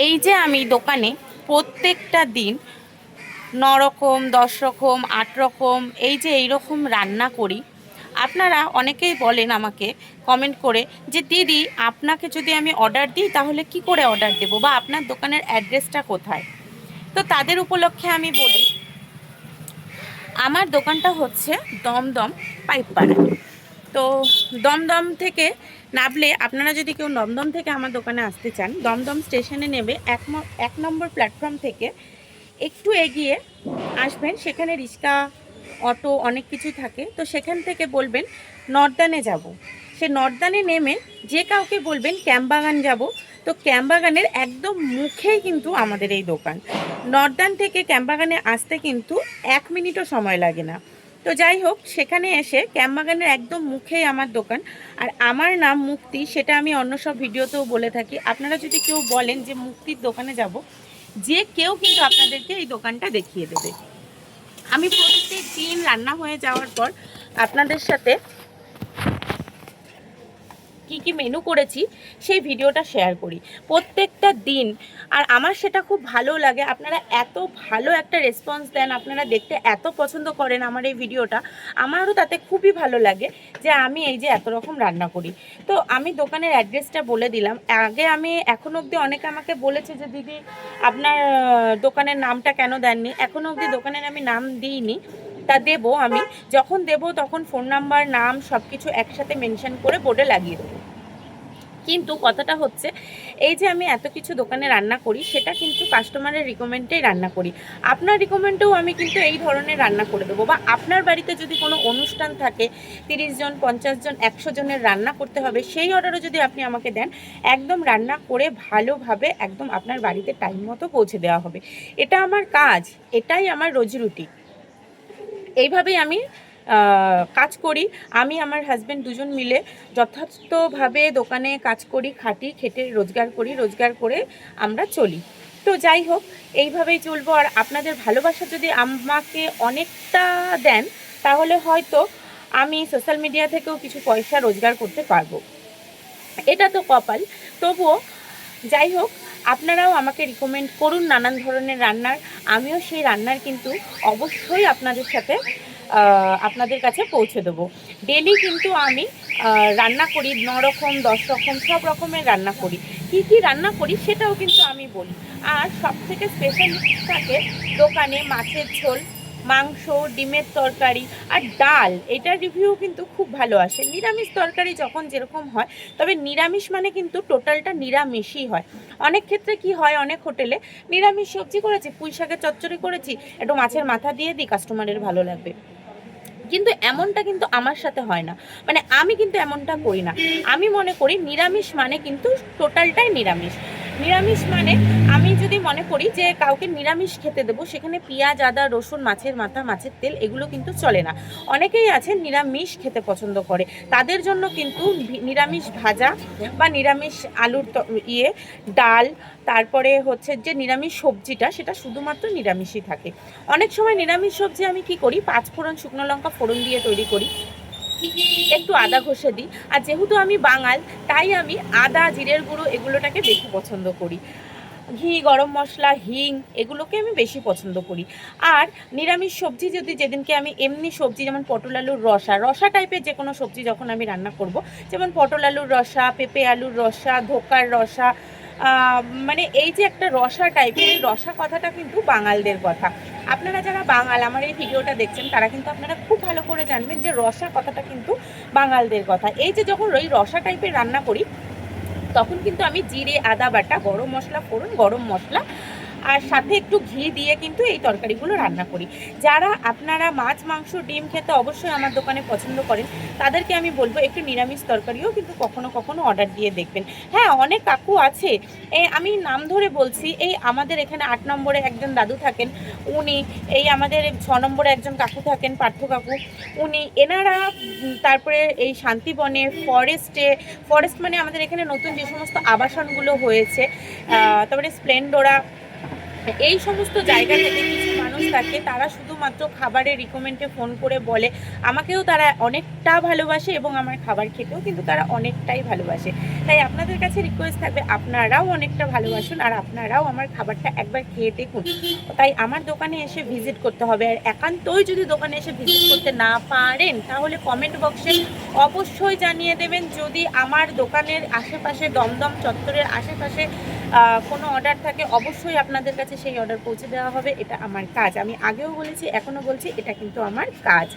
এই যে আমি দোকানে প্রত্যেকটা দিন 9 রকম 10 রকম 8 রকম এই যে এইরকম রান্না করি, আপনারা অনেকেই বলেন আমাকে কমেন্ট করে যে দিদি আপনাকে যদি আমি অর্ডার দিই তাহলে কি করে অর্ডার দেবো, বা আপনার দোকানের অ্যাড্রেসটা কোথায়। তো তাদের উপলক্ষে আমি বলি, আমার দোকানটা হচ্ছে দমদম পাইকপাড়ায়। তো দমদম থেকে নামলে, আপনারা যদি কেউ দমদম থেকে আমার দোকানে আসতে চান, দমদম স্টেশনে নেবে 1 নম্বর প্ল্যাটফর্ম থেকে একটু এগিয়ে আসবেন। সেখানে রিক্সা, অটো অনেক কিছু থাকে। তো সেখান থেকে বলবেন নর্দানে যাব। সে নর্দানে নেমে যে কাউকে বলবেন ক্যাম্পবাগান যাব। তো ক্যাম্পবাগানের একদম মুখেই কিন্তু আমাদের এই দোকান। নর্দান থেকে ক্যাম্পবাগানে আসতে কিন্তু 1 মিনিটও সময় লাগে না। তো যাই হোক, সেখানে এসে ক্যাম্পবাগানের একদম মুখেই আমার দোকান। আর আমার নাম মুক্তি, সেটা আমি অন্য সব ভিডিওতেও বলে থাকি। আপনারা যদি কেউ বলেন যে মুক্তির দোকানে যাব, যে কেউ কিন্তু আপনাদেরকে এই দোকানটা দেখিয়ে দেবে। আমি প্রত্যেক দিন রান্না হয়ে যাওয়ার পর আপনাদের সাথে কি কি মেনু করেছি সেই ভিডিওটা শেয়ার করি প্রত্যেকটা দিন। আর আমার সেটা খুব ভালো লাগে। আপনারা এত ভালো একটা রেসপন্স দেন, আপনারা দেখতে এত পছন্দ করেন আমার এই ভিডিওটা, আমারও তাতে খুবই ভালো লাগে যে আমি এই যে এত রকম রান্না করি। তো আমি দোকানের অ্যাড্রেসটা বলে দিলাম। আগে আমি এখনও অবধি অনেকে আমাকে বলেছে যে দিদি আপনার দোকানের নামটা কেন দেননি। এখনও অবধি দোকানের আমি নাম দিইনি, তা দেবো। আমি যখন দেবো তখন ফোন নাম্বার, নাম সব কিছু একসাথে মেনশন করে বোর্ডে লাগিয়ে দেবো। কিন্তু কথাটা হচ্ছে, এই যে আমি এত কিছু দোকানে রান্না করি, সেটা কিন্তু কাস্টমারের রিকমেন্ডেই রান্না করি। আপনার রিকমেন্ডেও আমি কিন্তু এই ধরনের রান্না করে দেবো। বা আপনার বাড়িতে যদি কোনো অনুষ্ঠান থাকে, 30 জন 50 জন 100 জনের রান্না করতে হবে, সেই অর্ডারও যদি আপনি আমাকে দেন, একদম রান্না করে ভালোভাবে একদম আপনার বাড়িতে টাইম মতো পৌঁছে দেওয়া হবে। এটা আমার কাজ, এটাই আমার রুজিরুটি। এইভাবেই আমি কাজ করি। আমি আমার হাজব্যান্ড দুজন মিলে যথার্থভাবে দোকানে কাজ করি, খাটি, খেটে রোজগার করি, রোজগার করে আমরা চলি। তো যাই হোক, এইভাবেই চলবো। আর আপনাদের ভালোবাসা যদি আমাকে অনেকটা দেন, তাহলে হয়তো আমি সোশ্যাল মিডিয়া থেকেও কিছু পয়সা রোজগার করতে পারবো। এটা তো কপাল। তবুও যাই হোক, আপনারাও আমাকে রিকমেন্ড করুন নানান ধরনের রান্নার। আমিও সেই রান্নার কিন্তু অবশ্যই আপনাদের সাথে আপনাদের কাছে পৌঁছে দেবো। ডেলি কিন্তু আমি রান্না করি 9 রকম 10 রকম সব রকমের রান্না করি। কি কি রান্না করি সেটাও কিন্তু আমি বলি। আর সবথেকে স্পেশাল থাকে দোকানে মাছের ঝোল, মাংস, ডিমের তরকারি আর ডাল। এটার রিভিউ কিন্তু খুব ভালো আসে। নিরামিষ তরকারি যখন যেরকম হয়, তবে নিরামিষ মানে কিন্তু টোটালটা নিরামিষই হয়। অনেক ক্ষেত্রে কি হয়, অনেক হোটেলে নিরামিষ সবজি করেছি, পুঁই শাকের চচ্চড়ি করেছি, একটু মাছের মাথা দিয়ে দিই, কাস্টমারের ভালো লাগবে। কিন্তু এমনটা কিন্তু আমার সাথে হয় না। মানে আমি কিন্তু এমনটা করি না। আমি মনে করি নিরামিষ মানে কিন্তু টোটালটাই নিরামিষ। নিরামিষ মানে আমি যদি মনে করি যে কাউকে নিরামিষ খেতে দেবো, সেখানে পেঁয়াজ, আদা, রসুন, মাছের মাথা, মাছের তেল এগুলো কিন্তু চলে না। অনেকেই আছেন নিরামিষ খেতে পছন্দ করে, তাদের জন্য কিন্তু নিরামিষ ভাজা বা নিরামিষ আলুর ডাল, তারপরে হচ্ছে যে নিরামিষ সবজিটা, সেটা শুধুমাত্র নিরামিষই থাকে। অনেক সময় নিরামিষ সবজি আমি কি করি, 5 ফোড়ন শুকনো লঙ্কা ফোড়ন দিয়ে তৈরি করি, একটু আদা ঘষে দিই। আর যেহেতু আমি বাঙাল, তাই আমি আদা, জিরের গুঁড়ো এগুলোটাকে বেশি পছন্দ করি। ঘি, গরম মশলা, হিং এগুলোকে আমি বেশি পছন্দ করি। আর নিরামিষ সবজি যদি যেদিনকে আমি এমনি সবজি, যেমন পটল আলুর রসা, রসা টাইপের যে কোনো সবজি যখন আমি রান্না করব, যেমন পটল আলুর রসা, পেঁপে আলুর রসা, ধোকার রসা, মানে এই যে একটা রসা টাইপের, এই রসা কথাটা কিন্তু বাঙালদের কথা। আপনারা যারা বাঙাল আমার এই ভিডিওটা দেখছেন, তারা কিন্তু আপনারা খুব ভালো করে জানবেন যে রসা কথাটা কিন্তু বাঙালদের কথা। এই যে যখন ওই রসা টাইপের রান্না করি, তখন কিন্তু আমি জিরে, আদা বাটা, গরম মশলা ফোড়ন, গরম মশলা আর সাথে একটু ঘি দিয়ে কিন্তু এই তরকারিগুলো রান্না করি। যারা আপনারা মাছ, মাংস, ডিম খেতে অবশ্যই আমার দোকানে পছন্দ করেন, তাদেরকে আমি বলবো একটু নিরামিষ তরকারিও কিন্তু কখনো কখনো অর্ডার দিয়ে দেখবেন। হ্যাঁ, অনেক কাকু আছে, আমি নাম ধরে বলছি, এই আমাদের এখানে 8 নম্বরে একজন দাদু থাকেন, উনি, এই আমাদের 6 নম্বরে একজন কাকু থাকেন, পার্থ কাকু, উনি, এনারা তারপরে এই শান্তিবনে, ফরেস্ট মানে আমাদের এখানে নতুন যে সমস্ত আবাসনগুলো হয়েছে, তারপরে স্প্লেন্ডোরা, এই সমস্ত জায়গা থেকে কিছু মানুষ থাকে, তারা শুধুমাত্র খাবারের রিকমেন্ডে ফোন করে বলে। আমাকেও তারা অনেকটা ভালোবাসে এবং আমার খাবার খেতেও কিন্তু তারা অনেকটাই ভালোবাসে। তাই আপনাদের কাছে রিকোয়েস্ট থাকবে, আপনারাও অনেকটা ভালোবাসুন আর আপনারাও আমার খাবারটা একবার খেয়ে দেখুন। তাই আমার দোকানে এসে ভিজিট করতে হবে। আর একান্তই যদি দোকানে এসে ভিজিট করতে না পারেন, তাহলে কমেন্ট বক্সে অবশ্যই জানিয়ে দেবেন। যদি আমার দোকানের আশেপাশে, দমদম চত্বরের আশেপাশে কোনো অর্ডার থাকে, অবশ্যই আপনাদের কাছে সেই অর্ডার পৌঁছে দেওয়া হবে। এটা আমার কাজ। আমি আগেও বলেছি, এখনও বলছি, এটা কিন্তু আমার কাজ।